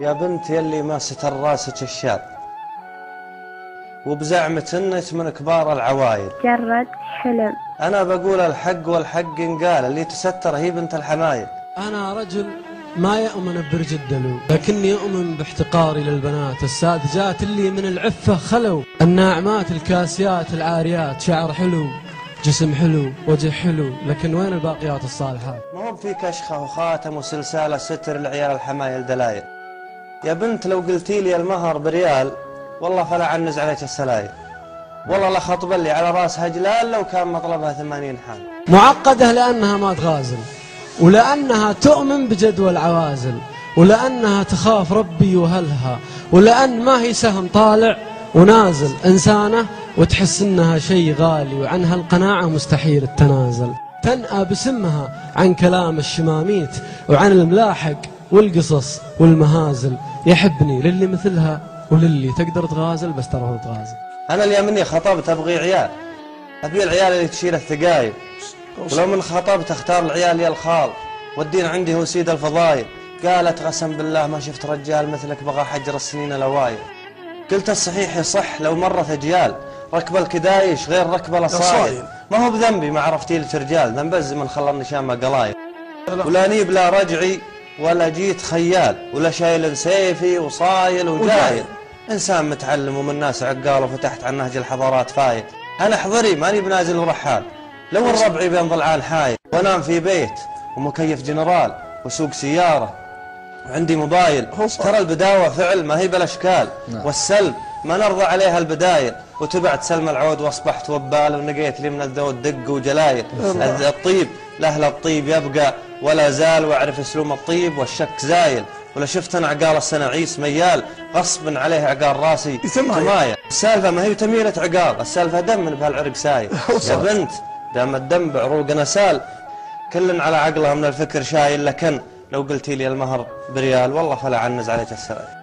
يا بنت يلي ما ستر راسك الشاب وبزعمة انك من كبار العوايل. جرد حلم. انا بقول الحق والحق انقال، اللي تستر هي بنت الحمايل. انا رجل ما يؤمن برج الدلو، لكني يؤمن باحتقاري للبنات الساذجات اللي من العفة خلو. الناعمات الكاسيات العاريات، شعر حلو، جسم حلو، وجه حلو، لكن وين الباقيات الصالحات؟ ما هو في كشخة وخاتم وسلسالة ستر لعيال الحمايل دلايل. يا بنت لو قلتي لي المهر بريال والله فلا عنز عليك السلايل. والله لا خطب لي على راسها جلال لو كان مطلبها 80 حال. معقدة لأنها ما تغازل، ولأنها تؤمن بجدوى العوازل، ولأنها تخاف ربي وهلها، ولأن ما هي سهم طالع ونازل، إنسانة وتحس إنها شيء غالي وعنها القناعة مستحيل التنازل. تنأى بسمها عن كلام الشماميت وعن الملاحق والقصص والمهازل. يحبني للي مثلها وللي تقدر تغازل، بس ترى تغازل. أنا اليمني خطبت أبغي عيال، أبي العيال اللي تشيل الثقايل، ولو من خطبت اختار العيال يا الخال، والدين عندي هو سيد الفضايل. قالت قسم بالله ما شفت رجال مثلك بغى حجر السنين الأوايل. قلت الصحيح يصح لو مرت أجيال، ركب الكدايش غير ركب الأصايل. ما هو بذنبي ما عرفتي لك رجال، ذنب الزمن خلى النشامة قلايل. ولا نيب لا رجعي ولا جيت خيال، ولا شايل سيفي وصايل وجايل. إنسان متعلم ومن ناس عقال وفتحت عن نهج الحضارات فايد. أنا حضري ماني بنازل ورحال، لو الربعي بين ضلعان حايل. وانام في بيت ومكيف جنرال وسوق سيارة وعندي موبايل. ترى البداوة فعل ما هي بالاشكال، والسلب ما نرضى عليها البدايل. وتبعت سلم العود واصبحت وبال، ونقيت لي من الذود دق وجلايل. الطيب لاهل الطيب يبقى ولا زال، واعرف اسلوم الطيب والشك زايل. ولا شفت انا عقال السنعيس ميال، غصب عليه عقال راسي تمايل. السالفة ما هي تميلة عقال، السالفة دم من بهالعرق سايل. يا بنت دام الدم بعروقنا سال، كل على عقلها من الفكر شايل. لكن لو قلتي لي المهر بريال والله فلا عنز عليك السراي.